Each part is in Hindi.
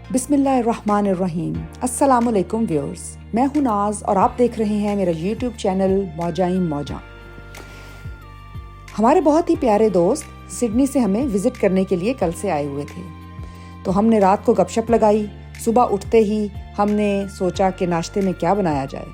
बिस्मिल्लाहिर्रहमानिर्रहीम। अस्सलामुअलैकुम व्यूअर्स, मैं हूं नाज और आप देख रहे हैं मेरा यूट्यूब चैनल मौजाई मौजा। हमारे बहुत ही प्यारे दोस्त सिडनी से हमें विज़िट करने के लिए कल से आए हुए थे, तो हमने रात को गपशप लगाई। सुबह उठते ही हमने सोचा कि नाश्ते में क्या बनाया जाए,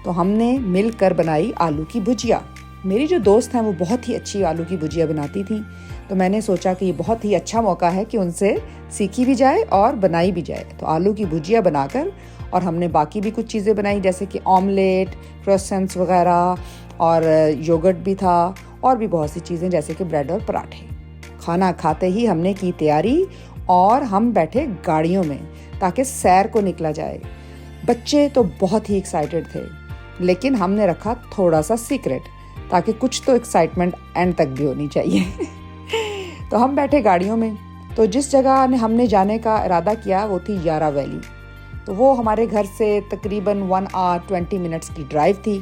तो हमने मिलकर बनाई आलू की भुजिया। मेरी जो दोस्त हैं वो बहुत ही अच्छी आलू की भुजिया बनाती थी, तो मैंने सोचा कि ये बहुत ही अच्छा मौका है कि उनसे सीखी भी जाए और बनाई भी जाए। तो आलू की भुजिया बनाकर और हमने बाकी भी कुछ चीज़ें बनाई, जैसे कि ऑमलेट, क्रोसेंट्स वगैरह, और योगर्ट भी था, और भी बहुत सी चीज़ें जैसे कि ब्रेड और पराठे। खाना खाते ही हमने की तैयारी और हम बैठे गाड़ियों में ताकि सैर को निकला जाए। बच्चे तो बहुत ही एक्साइटेड थे, लेकिन हमने रखा थोड़ा सा सीक्रेट ताकि कुछ तो एक्साइटमेंट एंड तक भी होनी चाहिए। तो हम बैठे गाड़ियों में, तो जिस जगह ने हमने जाने का इरादा किया वो थी यारा वैली। तो वो हमारे घर से तकरीबन 1 आवर 20 मिनट्स की ड्राइव थी,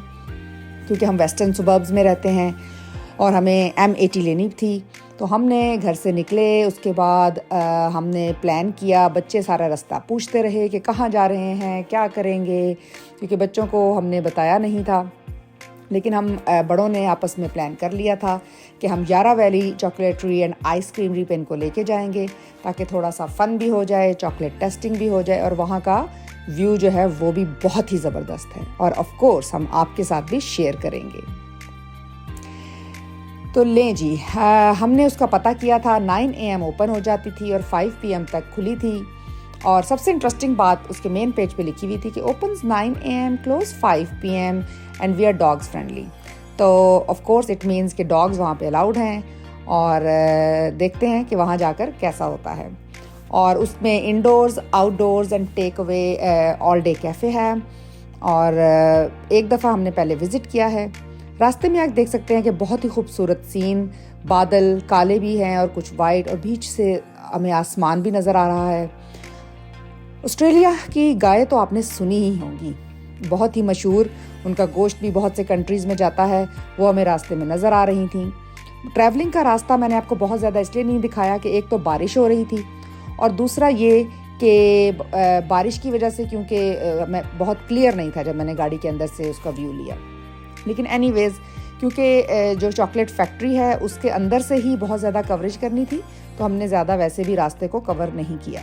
क्योंकि हम वेस्टर्न सुबर्ब्स में रहते हैं और हमें M80 लेनी थी। तो हमने घर से निकले, उसके बाद हमने प्लान किया। बच्चे सारा रास्ता पूछते रहे कि कहाँ जा रहे हैं, क्या करेंगे, क्योंकि बच्चों को हमने बताया नहीं था। लेकिन हम बड़ों ने आपस में प्लान कर लिया था कि हम यारा वैली चॉकलेटरी एंड आइसक्रीमरी पे इनको लेके जाएंगे, ताकि थोड़ा सा फ़न भी हो जाए, चॉकलेट टेस्टिंग भी हो जाए, और वहाँ का व्यू जो है वो भी बहुत ही ज़बरदस्त है, और ऑफ कोर्स हम आपके साथ भी शेयर करेंगे। तो लें जी, हमने उसका पता किया था। 9 AM ओपन हो जाती थी और 5 PM तक खुली थी। और सबसे इंटरेस्टिंग बात उसके मेन पेज पे लिखी हुई थी कि opens 9 AM close 5 PM and we are dogs friendly. तो ऑफ कोर्स इट मीन्स कि डॉग्स वहाँ पे अलाउड हैं, और देखते हैं कि वहाँ जाकर कैसा होता है। और उसमें indoors, outdoors and take away all day cafe है। और एक दफ़ा हमने पहले विज़िट किया है। रास्ते में आप देख सकते हैं कि बहुत ही खूबसूरत सीन, बादल काले भी हैं और कुछ वाइट, और बीच से हमें आसमान भी नज़र आ रहा है। ऑस्ट्रेलिया की गाय तो आपने सुनी ही होंगी, बहुत ही मशहूर, उनका गोश्त भी बहुत से कंट्रीज़ में जाता है। वो हमें रास्ते में नज़र आ रही थी। ट्रैवलिंग का रास्ता मैंने आपको बहुत ज़्यादा इसलिए नहीं दिखाया कि एक तो बारिश हो रही थी, और दूसरा ये कि बारिश की वजह से, क्योंकि मैं बहुत क्लियर नहीं था जब मैंने गाड़ी के अंदर से उसका व्यू लिया। लेकिन एनीवेज़, क्योंकि जो चॉकलेट फैक्ट्री है उसके अंदर से ही बहुत ज़्यादा कवरेज करनी थी, तो हमने ज़्यादा वैसे भी रास्ते को कवर नहीं किया।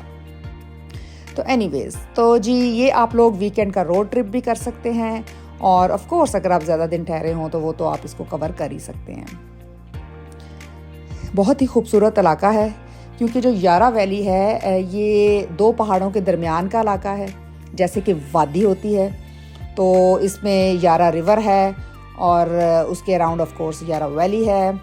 तो एनीवेज़, तो जी ये आप लोग वीकेंड का रोड ट्रिप भी कर सकते हैं, और ऑफ कोर्स अगर आप ज़्यादा दिन ठहरे हों तो वो तो आप इसको कवर कर ही सकते हैं। बहुत ही खूबसूरत इलाका है, क्योंकि जो यारा वैली है ये 2 पहाड़ों के दरमियान का इलाका है, जैसे कि वादी होती है। तो इसमें यारा रिवर है और उसके अराउंड ऑफ कोर्स यारा वैली है।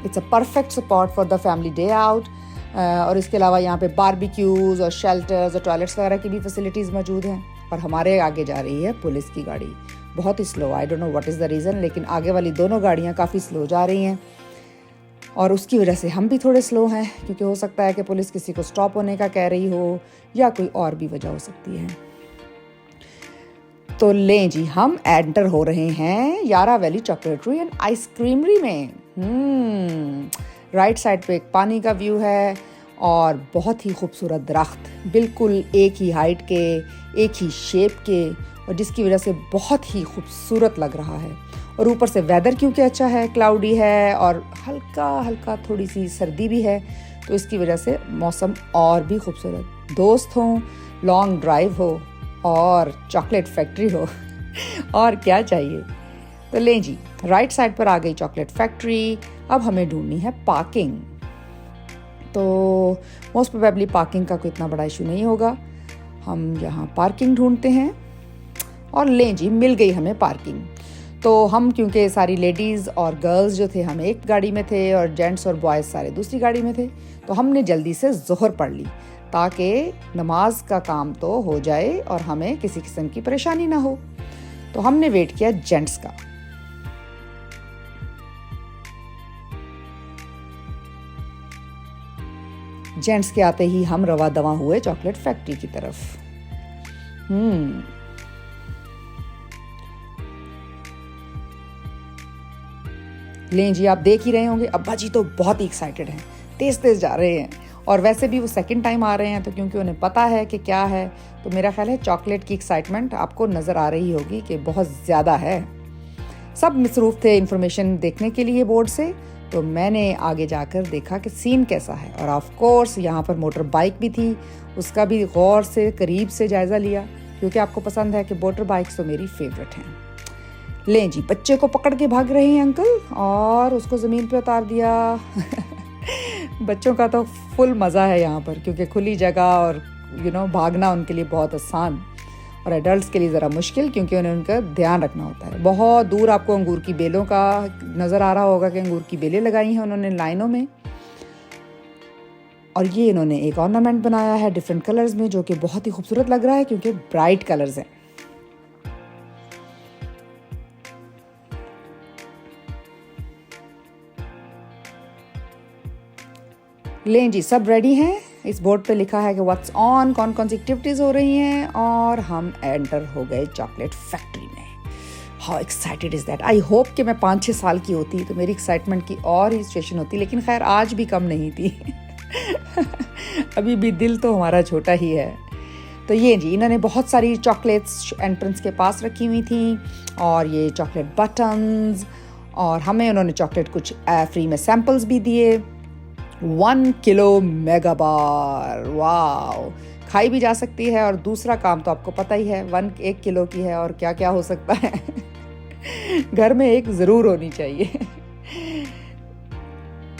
It's a perfect spot for the family day out. और इसके अलावा यहाँ पे बारबेक्यूज़ और शेल्टर्स और टॉयलेट्स वगैरह की भी फैसिलिटीज़ मौजूद हैं। और हमारे आगे जा रही है पुलिस की गाड़ी, बहुत ही slow. I don't know what is the reason, लेकिन आगे वाली दोनों गाड़ियाँ काफ़ी स्लो जा रही हैं, और उसकी वजह से हम भी थोड़े स्लो हैं, क्योंकि हो सकता है कि पुलिस किसी को स्टॉप होने का कह रही हो, या कोई और भी वजह हो सकती है। तो लें जी, हम एंटर हो रहे हैं यारा वैली चॉकलेटरी एंड आइसक्रीमरी में। राइट साइड पे एक पानी का व्यू है, और बहुत ही खूबसूरत दरख्त, बिल्कुल एक ही हाइट के, एक ही शेप के, और जिसकी वजह से बहुत ही खूबसूरत लग रहा है। और ऊपर से वेदर क्योंकि अच्छा है, क्लाउडी है, और हल्का हल्का थोड़ी सी सर्दी भी है, तो इसकी वजह से मौसम और भी खूबसूरत। दोस्त हों, लॉन्ग ड्राइव हो, और चॉकलेट फैक्ट्री हो, और क्या चाहिए। तो लें जी, राइट साइड पर आ गई चॉकलेट फैक्ट्री। अब हमें ढूंढनी है पार्किंग। तो मोस्ट प्रोबेबली पार्किंग का कोई इतना बड़ा इशू नहीं होगा। हम यहाँ पार्किंग ढूंढते हैं, और लें जी, मिल गई हमें पार्किंग। तो हम, क्योंकि सारी लेडीज़ और गर्ल्स जो थे, हम एक गाड़ी में थे, और जेंट्स और बॉयज़ सारे दूसरी गाड़ी में थे, तो हमने जल्दी से ज़ोहर पढ़ ली ताकि नमाज का काम तो हो जाए और हमें किसी किस्म की परेशानी ना हो। तो हमने वेट किया जेंट्स का। जेंट्स के आते ही हम रवा दवा हुए चॉकलेट फैक्ट्री की तरफ। लें जी, आप देख ही रहे होंगे, अब्बा जी तो बहुत ही एक्साइटेड हैं, तेज तेज जा रहे हैं, और वैसे भी वो सेकंड टाइम आ रहे हैं, तो क्योंकि उन्हें पता है कि क्या है, तो मेरा ख्याल है चॉकलेट की एक्साइटमेंट आपको नज़र आ रही होगी कि बहुत ज़्यादा है। सब मसरूफ़ थे इन्फॉर्मेशन देखने के लिए बोर्ड से, तो मैंने आगे जाकर देखा कि सीन कैसा है। और ऑफ कोर्स यहाँ पर मोटर बाइक भी थी, उसका भी गौर से करीब से जायज़ा लिया, क्योंकि आपको पसंद है कि मोटर बाइक्स तो मेरी फेवरेट हैं। लें जी, बच्चे को पकड़ के भाग रहे हैं अंकल और उसको ज़मीन पे उतार दिया। बच्चों का तो फुल मज़ा है यहाँ पर, क्योंकि खुली जगह और भागना उनके लिए बहुत आसान, और एडल्ट्स के लिए ज़रा मुश्किल, क्योंकि उन्हें उनका ध्यान रखना होता है। बहुत दूर आपको अंगूर की बेलों का नज़र आ रहा होगा कि अंगूर की बेलें लगाई हैं उन्होंने लाइनों में, और ये इन्होंने एक ऑर्नामेंट बनाया है डिफरेंट कलर्स में, जो कि बहुत ही खूबसूरत लग रहा है क्योंकि ब्राइट कलर्स हैं। लें जी, सब रेडी हैं। इस बोर्ड पे लिखा है कि व्हाट्स ऑन, कौन कौन सी एक्टिविटीज़ हो रही हैं, और हम एंटर हो गए चॉकलेट फैक्ट्री में। How excited is that. I hope कि मैं 5-6 साल की होती तो मेरी एक्साइटमेंट की और ही सिचुएशन होती, लेकिन खैर आज भी कम नहीं थी। अभी भी दिल तो हमारा छोटा ही है। तो ये जी, इन्होंने बहुत सारी चॉकलेट्स एंट्रेंस के पास रखी हुई थी, और ये चॉकलेट बटन्स, और हमें उन्होंने चॉकलेट कुछ फ्री में सैम्पल्स भी दिए। 1 किलो मेगा बार, वाओ, खाई भी जा सकती है। और दूसरा काम तो आपको पता ही है, 1 किलो की है, और क्या क्या हो सकता है। घर में एक ज़रूर होनी चाहिए।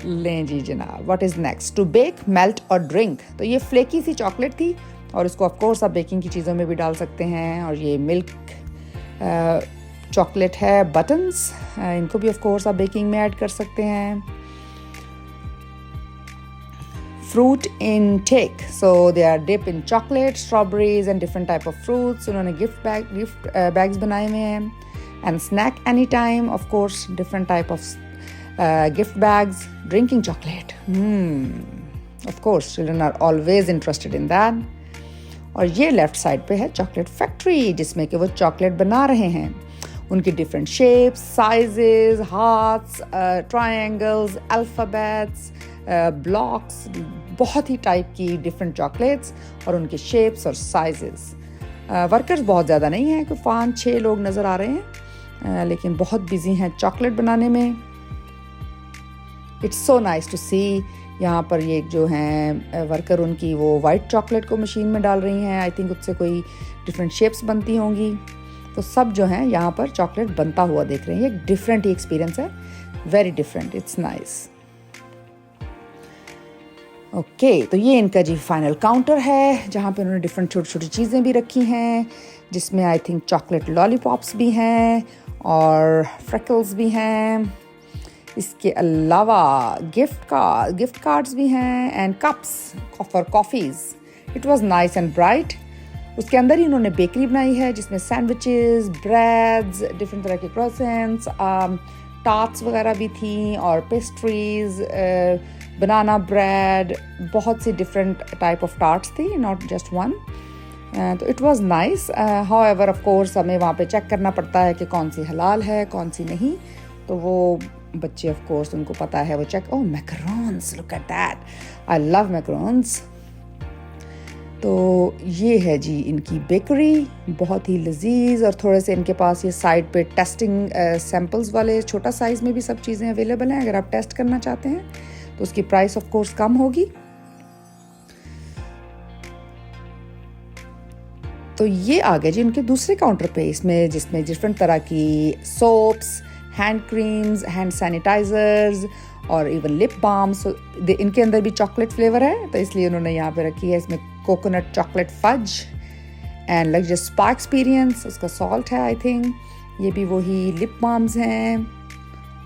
लें जी जनाब, what is next? To bake, melt और ड्रिंक। तो ये फ्लेकी सी चॉकलेट थी, और इसको ऑफ कोर्स आप बेकिंग की चीज़ों में भी डाल सकते हैं। और ये मिल्क चॉकलेट है, बटन्स, इनको भी ऑफ कोर्स आप बेकिंग में ऐड कर सकते हैं। Fruit intake, so they are dipped in chocolate, strawberries and different type of fruits. उन्होंने gift bags बनाए हुए हैं, and snack anytime, of course, different type of gift bags. Drinking chocolate, of course, children are always interested in that. और ये लेफ्ट साइड पे है चॉकलेट फैक्ट्री, जिसमें कि वो चॉकलेट बना रहे हैं। उनकी different shapes, sizes, hearts, triangles, alphabets, blocks, बहुत ही टाइप की डिफरेंट चॉकलेट्स, और उनके शेप्स और साइजेस। वर्कर्स बहुत ज़्यादा नहीं हैं, कोई 5-6 लोग नज़र आ रहे हैं, लेकिन बहुत बिजी हैं चॉकलेट बनाने में। इट्स सो नाइस टू सी। यहाँ पर ये जो हैं वर्कर, उनकी वो वाइट चॉकलेट को मशीन में डाल रही हैं। आई थिंक उससे कोई डिफरेंट शेप्स बनती होंगी। तो सब जो हैं यहाँ पर चॉकलेट बनता हुआ देख रहे हैं। ये एक डिफरेंट ही एक्सपीरियंस है, very different, it's nice. Okay, तो ये इनका जी फाइनल काउंटर है, जहाँ पे उन्होंने डिफरेंट छोटी छोटी चीज़ें भी रखी हैं, जिसमें आई थिंक चॉकलेट लॉलीपॉप्स भी हैं और फ्रेकल्स भी हैं। इसके अलावा गिफ्ट कार्ड्स भी हैं, and cups for coffees. It was nice and bright. उसके अंदर ही उन्होंने बेकरी बनाई है, जिसमें सैंडविचेस, ब्रेड्स, डिफरेंट तरह के क्रॉसेंट्स, टार्ट्स वगैरह भी थी, और पेस्ट्रीज, बनाना ब्रेड, बहुत सी डिफरेंट टाइप ऑफ टार्ट्स थी, नॉट जस्ट वन। तो it was nice. However of course हमें वहाँ पे चेक करना पड़ता है कि कौन सी हलाल है, कौन सी नहीं। तो वो बच्चे ऑफ कोर्स, उनको पता है, वो check. Oh, macarons, look at that, I love macarons. तो ये है जी इनकी बेकरी, बहुत ही लजीज। और थोड़े से इनके पास ये साइड पे टेस्टिंग सैम्पल्स वाले छोटा साइज़ में भी सब चीज़ें अवेलेबल हैं। अगर आप टेस्ट करना चाहते हैं तो उसकी प्राइस ऑफ कोर्स कम होगी। तो ये आ गए जी इनके दूसरे काउंटर पे, इसमें जिसमें डिफरेंट तरह की soaps, hand creams, hand sanitizers और इवन लिप बाम्स। इनके अंदर भी चॉकलेट फ्लेवर है, तो इसलिए उन्होंने यहाँ पे रखी है। इसमें coconut chocolate fudge and luxurious spa experience, उसका सॉल्ट है आई थिंक। ये भी वही लिप बाम्स हैं,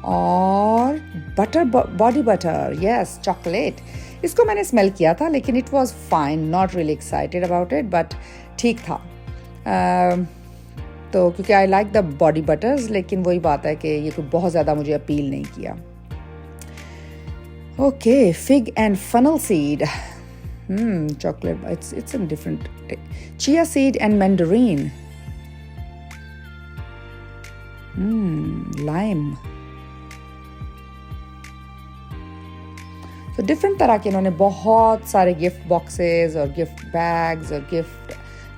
और butter, body butter, yes, chocolate. इसको मैंने स्मेल किया था, लेकिन it was fine, not really excited about it, but ठीक था। तो क्योंकि I like the body buttress, लेकिन वही बात है कि ये कोई बहुत ज़्यादा मुझे अपील नहीं किया। Okay, fig and funnel seed, chocolate, it's a different, chia seed and mandarin, lime। तो डिफरेंट तरह के इन्होंने बहुत सारे गिफ्ट बॉक्सेस और गिफ्ट बैग्स और गिफ्ट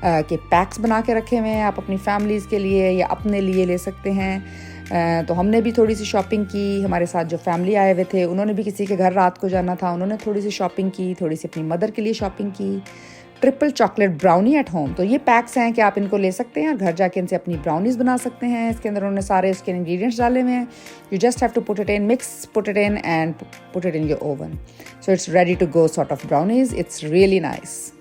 के पैक्स बना के रखे हुए हैं। आप अपनी फैमिलीज़ के लिए या अपने लिए ले सकते हैं। तो हमने भी थोड़ी सी शॉपिंग की। हमारे साथ जो फैमिली आए हुए थे उन्होंने भी किसी के घर रात को जाना था, उन्होंने थोड़ी सी शॉपिंग की, थोड़ी सी अपनी मदर के लिए शॉपिंग की। Triple chocolate brownie at home, तो ये पैक्स हैं कि आप इनको ले सकते हैं और घर जाके इनसे अपनी ब्राउनीज़ बना सकते हैं। इसके अंदर उन्होंने सारे उसके इंग्रेडिएंट्स डाले हुए हैं। You just have to put it in, mix, put it in and put it in your oven, so it's ready to go sort of brownies. It's really nice.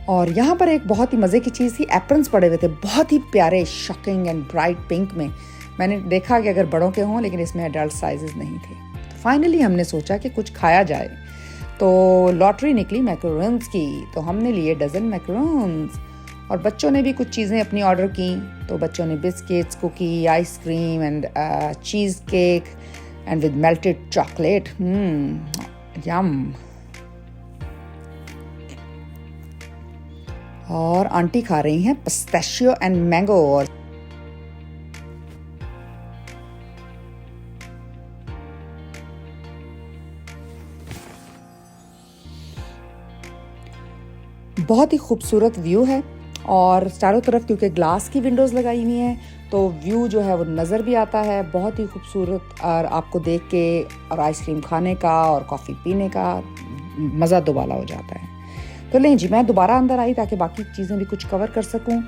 और यहाँ पर एक बहुत ही मज़े की चीज़ थी, एप्रन्स पड़े हुए थे, बहुत ही प्यारे, शॉकिंग एंड ब्राइट पिंक में। मैंने देखा कि अगर बड़ों के हों, लेकिन इसमें अडल्ट साइजेस नहीं थे। तो फाइनली हमने सोचा कि कुछ खाया जाए, तो लॉटरी निकली मैकरोन्स की, तो हमने लिए डजन मैकरोन्स। और बच्चों ने भी कुछ चीज़ें अपनी ऑर्डर की, तो बच्चों ने biscuits, cookie, ice cream and cheesecake and with melted chocolate. Yum. और आंटी खा रही हैं पिस्ताशियो एंड मैंगो। और बहुत ही खूबसूरत व्यू है, और चारों तरफ क्योंकि ग्लास की विंडोज़ लगाई हुई हैं तो व्यू जो है वो नज़र भी आता है, बहुत ही खूबसूरत। और आपको देख के और आइसक्रीम खाने का और कॉफ़ी पीने का मज़ा दोबाला हो जाता है। तो लें जी, मैं दोबारा अंदर आई ताकि बाकी चीज़ें भी कुछ कवर कर सकूं।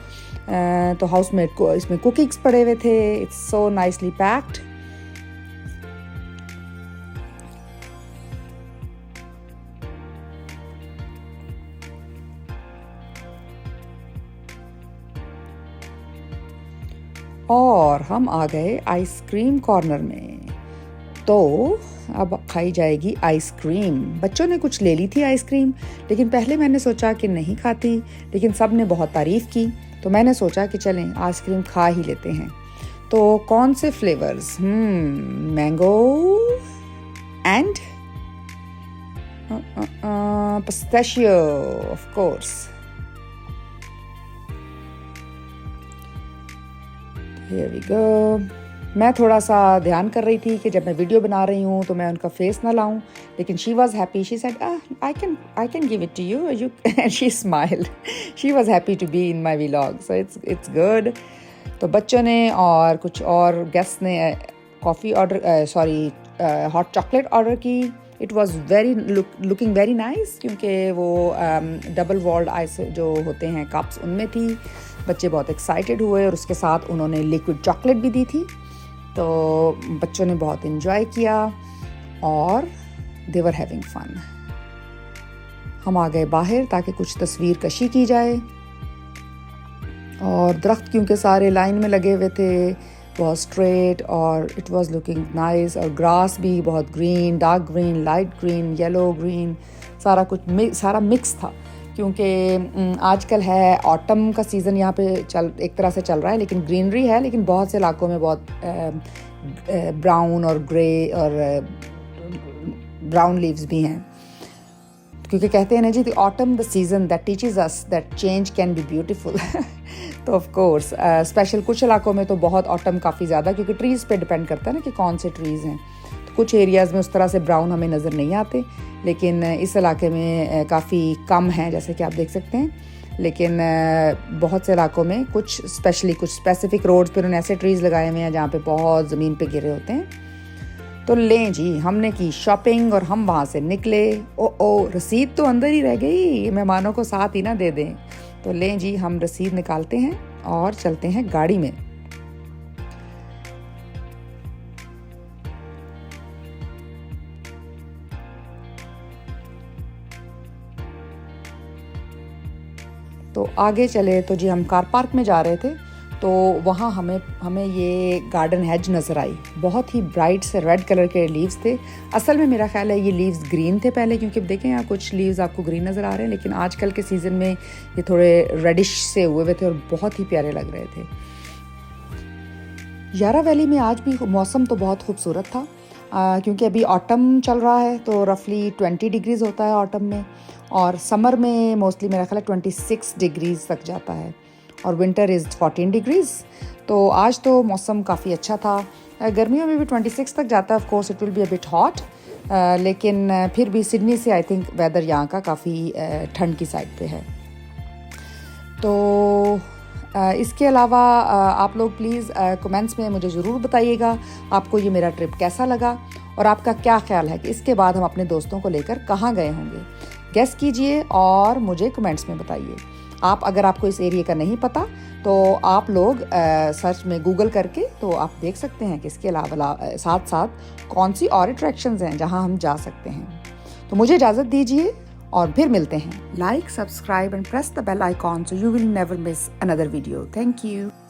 तो हाउसमेड को इसमें कुकीज़ पड़े हुए थे। It's so nicely packed. और हम आ गए आइसक्रीम कॉर्नर में, तो अब खाई जाएगी आइसक्रीम। बच्चों ने कुछ ले ली थी आइसक्रीम, लेकिन पहले मैंने सोचा कि नहीं खाती, लेकिन सब ने बहुत तारीफ़ की, तो मैंने सोचा कि चलें आइसक्रीम खा ही लेते हैं। तो कौन से flavours? Mango and pistachio of course. Here we go. मैं थोड़ा सा ध्यान कर रही थी कि जब मैं वीडियो बना रही हूँ तो मैं उनका फेस ना लाऊं, लेकिन she was happy. She said I can give it to you and she smiled. She was happy to be in my vlog, so it's good. तो बच्चों ने और कुछ और गेस्ट ने coffee order hot chocolate order की। It was looking very nice, क्योंकि वो डबल वॉल्ड आइस जो होते हैं कप्स उनमें थी। बच्चे बहुत एक्साइटेड हुए और उसके साथ उन्होंने लिक्विड चॉकलेट भी दी थी, तो बच्चों ने बहुत इन्जॉय किया और दे वर हैविंग फन। हम आ गए बाहर ताकि कुछ तस्वीर कशी की जाए। और दरख्त क्योंकि सारे लाइन में लगे हुए थे, बहुत स्ट्रेट, और इट वाज लुकिंग नाइस। और ग्रास भी बहुत green, dark green, light green, yellow green, सारा मिक्स था, क्योंकि आजकल है ऑटम का सीज़न यहाँ पे एक तरह से चल रहा है, लेकिन ग्रीनरी है, लेकिन बहुत से इलाकों में बहुत ब्राउन और ग्रे और ब्राउन लीव्स भी हैं, क्योंकि कहते हैं ना जी, the autumn the season that teaches us that change can be beautiful. तो ऑफ कोर्स स्पेशल कुछ इलाकों में तो बहुत ऑटम काफ़ी ज़्यादा, क्योंकि ट्रीज़ पे डिपेंड करता है ना कि कौन से ट्रीज़ हैं। तो कुछ एरियाज़ में उस तरह से ब्राउन हमें नज़र नहीं आते, लेकिन इस इलाके में काफ़ी कम हैं, जैसे कि आप देख सकते हैं। लेकिन बहुत से इलाकों में कुछ स्पेसिफिक रोड्स पर उन्होंने ऐसे ट्रीज़ लगाए हुए हैं जहाँ पे बहुत ज़मीन पे गिरे होते हैं। तो लें जी, हमने की शॉपिंग और हम वहाँ से निकले। ओ रसीद तो अंदर ही रह गई, मेहमानों को साथ ही ना दे दें। तो लें जी, हम रसीद निकालते हैं और चलते हैं गाड़ी में। तो आगे चले तो जी हम कार पार्क में जा रहे थे, तो वहाँ हमें ये गार्डन हेज नज़र आई। बहुत ही ब्राइट से रेड कलर के लीव्स थे। असल में मेरा ख्याल है ये लीव्स ग्रीन थे पहले, क्योंकि देखें यहाँ कुछ लीव्स आपको ग्रीन नज़र आ रहे हैं, लेकिन आजकल के सीज़न में ये थोड़े रेडिश से हुए हुए थे और बहुत ही प्यारे लग रहे थे। यारा वैली में आज भी मौसम तो बहुत खूबसूरत था, क्योंकि अभी ऑटम चल रहा है, तो रफली 20 डिग्रीज़ होता है ऑटम में, और समर में मोस्टली मेरा ख्याल है 26 डिग्रीज़ तक जाता है, और विंटर इज़ 14 डिग्रीज़। तो आज तो मौसम काफ़ी अच्छा था। गर्मियों में भी 26 तक जाता है। Of course it will be a bit hot, लेकिन फिर भी सिडनी से आई थिंक वेदर यहाँ का काफ़ी ठंड की साइड पे है। तो इसके अलावा आप लोग प्लीज़ कमेंट्स में मुझे ज़रूर बताइएगा आपको ये मेरा ट्रिप कैसा लगा और आपका क्या ख्याल है कि इसके बाद हम अपने दोस्तों को लेकर कहाँ गए होंगे। गेस कीजिए और मुझे कमेंट्स में बताइए। अगर आपको इस एरिया का नहीं पता तो आप लोग सर्च में गूगल करके तो आप देख सकते हैं कि इसके अलावा साथ साथ कौन सी और अट्रैक्शंस हैं जहां हम जा सकते हैं। तो मुझे इजाज़त दीजिए और फिर मिलते हैं। Like, subscribe and press the bell icon so you will never miss another video. Thank you.